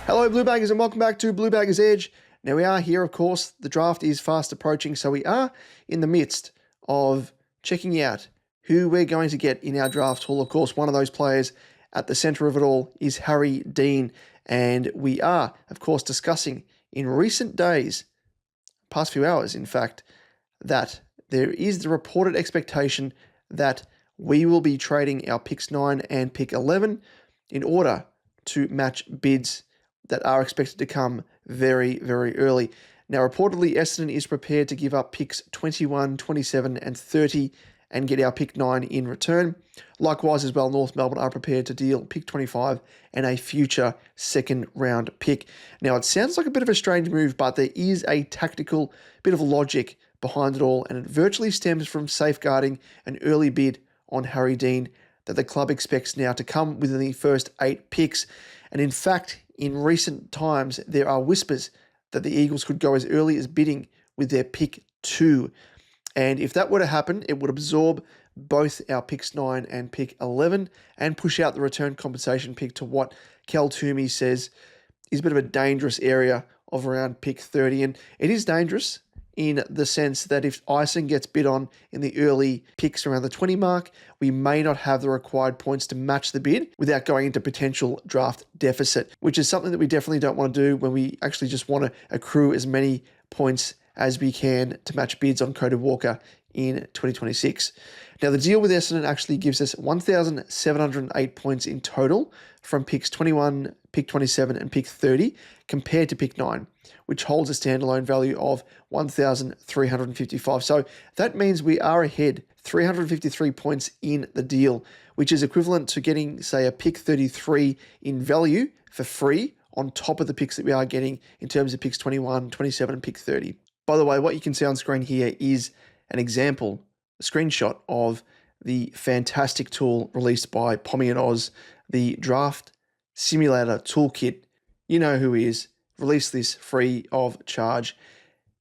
Hello, Bluebaggers, and welcome back to Bluebaggers Edge. Now, we are here, of course. The draft is fast approaching, so we are in the midst of checking out who we're going to get in our draft haul. Of course, one of those players at the centre of it all is Harry Dean, and we are, of course, discussing in recent days, past few hours, in fact, that there is the reported expectation that we will be trading our picks 9 and pick 11 in order to match bids that are expected to come very, very early. Now, reportedly, Essendon is prepared to give up picks 21, 27, and 30 and get our pick 9 in return. Likewise, as well, North Melbourne are prepared to deal pick 25 and a future second round pick. Now, it sounds like a bit of a strange move, but there is a tactical bit of logic behind it all, and it virtually stems from safeguarding an early bid on Harry Dean that the club expects now to come within the first 8 picks. And in fact, in recent times, there are whispers that the Eagles could go as early as bidding with their pick 2. And if that were to happen, it would absorb both our picks 9 and pick 11 and push out the return compensation pick to what Cal Twomey says is a bit of a dangerous area of around pick 30. And it is dangerous in the sense that if Ison gets bid on in the early picks around the 20 mark, we may not have the required points to match the bid without going into potential draft deficit, which is something that we definitely don't want to do when we actually just want to accrue as many points as we can to match bids on Cody Walker in 2026. Now, the deal with Essendon actually gives us 1,708 points in total from picks 21, pick 27, and pick 30 compared to pick 9, which holds a standalone value of 1,355. So that means we are ahead 353 points in the deal, which is equivalent to getting, say, a pick 33 in value for free on top of the picks that we are getting in terms of picks 21, 27, and pick 30. By the way, what you can see on screen here is an example, a screenshot of the fantastic tool released by Pommy and Oz, the Draft Simulator Toolkit. You know who he is. Released this free of charge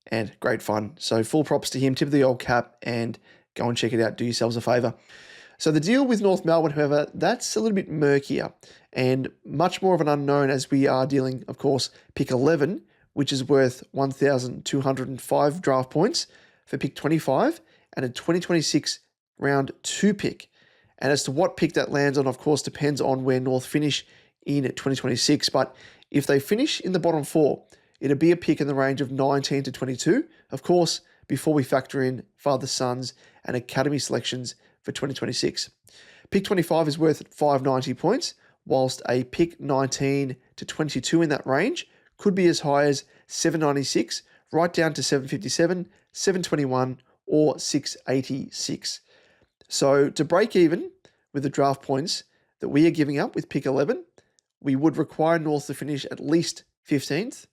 and great fun. So full props to him. Tip of the old cap and go and check it out. Do yourselves a favour. So the deal with North Melbourne, however, that's a little bit murkier and much more of an unknown as we are dealing, of course, pick 11, which is worth 1,205 draft points for pick 25 and a 2026 round 2 pick. And as to what pick that lands on, of course, depends on where North finish in 2026. But if they finish in the bottom 4, it'll be a pick in the range of 19 to 22, of course, before we factor in father-sons and academy selections for 2026. Pick 25 is worth 590 points, whilst a pick 19 to 22 in that range could be as high as 796, right down to 757, 721, or 686. So to break even with the draft points that we are giving up with pick 11, we would require North to finish at least 15th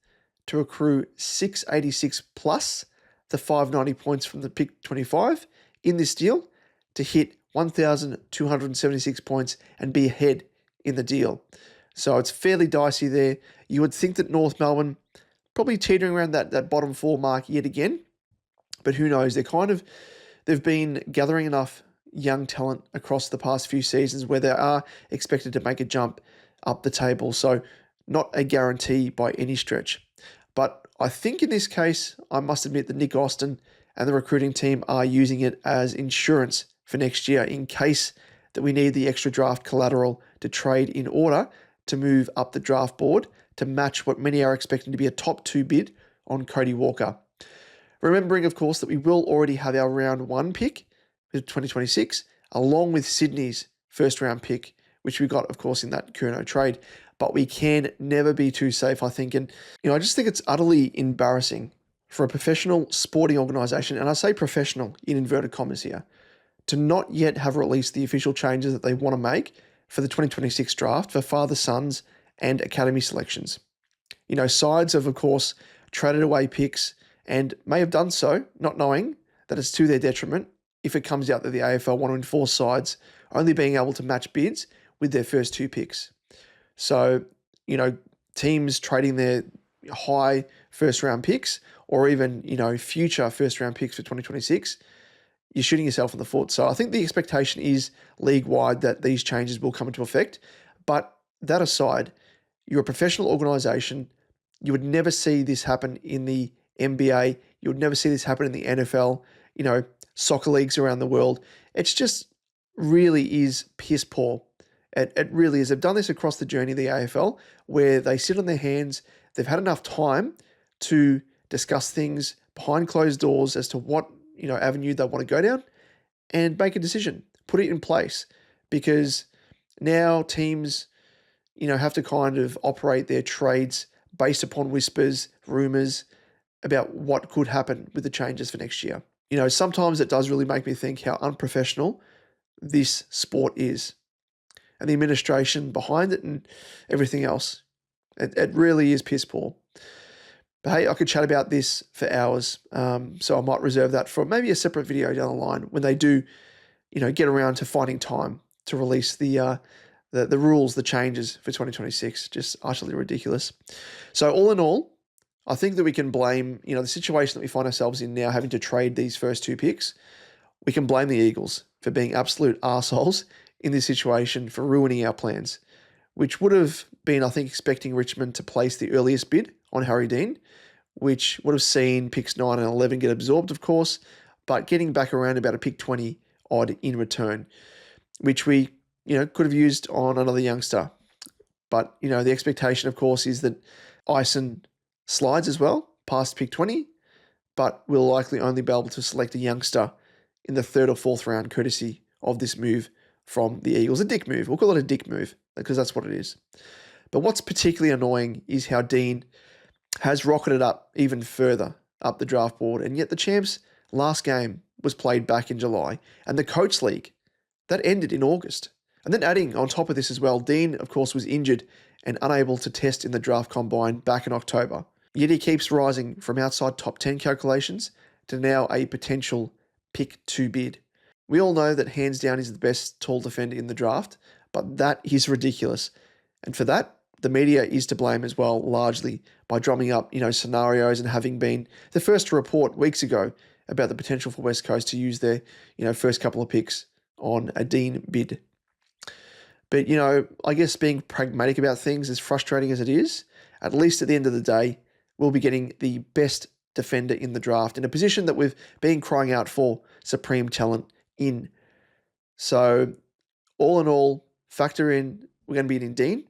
to accrue 686 plus the 590 points from the pick 25 in this deal to hit 1,276 points and be ahead in the deal. So it's fairly dicey there. You would think that North Melbourne probably teetering around that bottom 4 mark yet again, but who knows? They've been gathering enough young talent across the past few seasons where they are expected to make a jump up the table. So not a guarantee by any stretch. But I think in this case, I must admit that Nick Austin and the recruiting team are using it as insurance for next year in case that we need the extra draft collateral to trade in order to move up the draft board to match what many are expecting to be a top 2 bid on Cody Walker. Remembering, of course, that we will already have our round 1 pick for 2026, along with Sydney's first round pick, which we got, of course, in that Curnow trade. But we can never be too safe, I think. And, I just think it's utterly embarrassing for a professional sporting organisation, and I say professional in inverted commas here, to not yet have released the official changes that they want to make for the 2026 draft for father-sons and academy selections. Sides have, of course, traded away picks and may have done so, not knowing that it's to their detriment if it comes out that the AFL want to enforce sides only being able to match bids with their first 2 picks. So, teams trading their high first-round picks or even, future first-round picks for 2026, you're shooting yourself in the foot. So I think the expectation is league-wide that these changes will come into effect. But that aside, You're a professional organization. You would never see this happen in the NBA. You would never see this happen in the NFL, soccer leagues around the world. It's just really is piss poor. It really is. They've done this across the journey of the AFL, where they sit on their hands. They've had enough time to discuss things behind closed doors as to what avenue they want to go down and make a decision, put it in place, because now teams have to kind of operate their trades based upon whispers, rumors about what could happen with the changes for next year. Sometimes it does really make me think how unprofessional this sport is and the administration behind it and everything else. It really is piss poor. But hey, I could chat about this for hours, so I might reserve that for maybe a separate video down the line when they do, get around to finding time to release the rules, the changes for 2026. Just utterly ridiculous. So all in all, I think that we can blame, the situation that we find ourselves in now, having to trade these first 2 picks. We can blame the Eagles for being absolute arseholes in this situation, for ruining our plans, which would have been, I think, expecting Richmond to place the earliest bid on Harry Dean, which would have seen picks 9 and 11 get absorbed, of course, but getting back around about a pick 20 odd in return, which we, could have used on another youngster. But, the expectation, of course, is that Ison slides as well past pick 20, but we'll likely only be able to select a youngster in the 3rd or 4th round, courtesy of this move from the Eagles. A dick move. We'll call it a dick move because that's what it is. But what's particularly annoying is how Dean has rocketed up even further up the draft board, and yet the Champs' last game was played back in July, and the Coach League, that ended in August. And then adding on top of this as well, Dean, of course, was injured and unable to test in the draft combine back in October. Yet he keeps rising from outside top 10 calculations to now a potential pick 2 bid. We all know that hands down he's the best tall defender in the draft, but that is ridiculous. And for that, the media is to blame as well, largely by drumming up, scenarios and having been the first to report weeks ago about the potential for West Coast to use their, first couple of picks on a Dean bid. But, I guess being pragmatic about things, as frustrating as it is, at least at the end of the day, we'll be getting the best defender in the draft in a position that we've been crying out for supreme talent in. So all in all, factor in, we're going to be in Dean,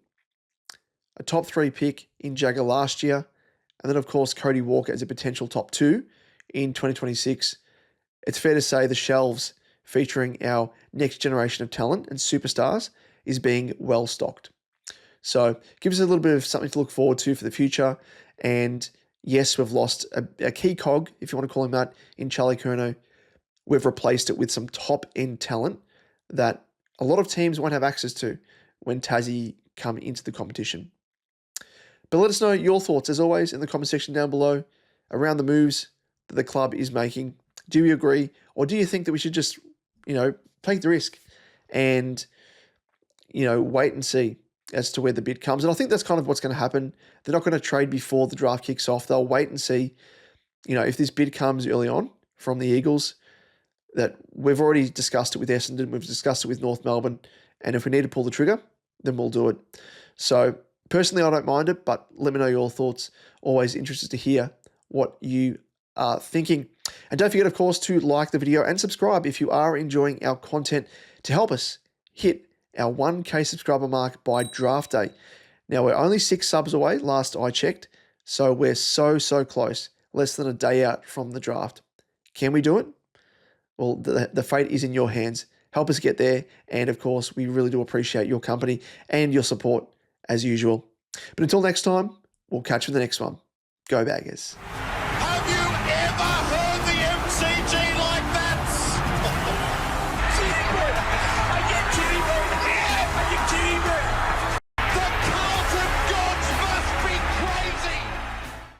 a top 3 pick in Jagger last year, and then of course Cody Walker as a potential top 2 in 2026. It's fair to say the shelves featuring our next generation of talent and superstars is being well stocked. So give us a little bit of something to look forward to for the future. And yes, we've lost a key cog, if you want to call him that, in Charlie Curnow. We've replaced it with some top-end talent that a lot of teams won't have access to when Tassie come into the competition. But let us know your thoughts, as always, in the comment section down below around the moves that the club is making. Do you agree? Or do you think that we should just, take the risk and, wait and see as to where the bid comes? And I think that's kind of what's going to happen. They're not going to trade before the draft kicks off. They'll wait and see, if this bid comes early on from the Eagles, that we've already discussed it with Essendon, we've discussed it with North Melbourne, and if we need to pull the trigger, then we'll do it. So personally, I don't mind it, but let me know your thoughts. Always interested to hear what you are thinking. And don't forget, of course, to like the video and subscribe if you are enjoying our content to help us hit our 1K subscriber mark by draft day. Now, we're only 6 subs away, last I checked, so we're so close, less than a day out from the draft. Can we do it? Well, the fate is in your hands. Help us get there, and of course, we really do appreciate your company and your support as usual. But until next time, we'll catch you in the next one. Go Baggers.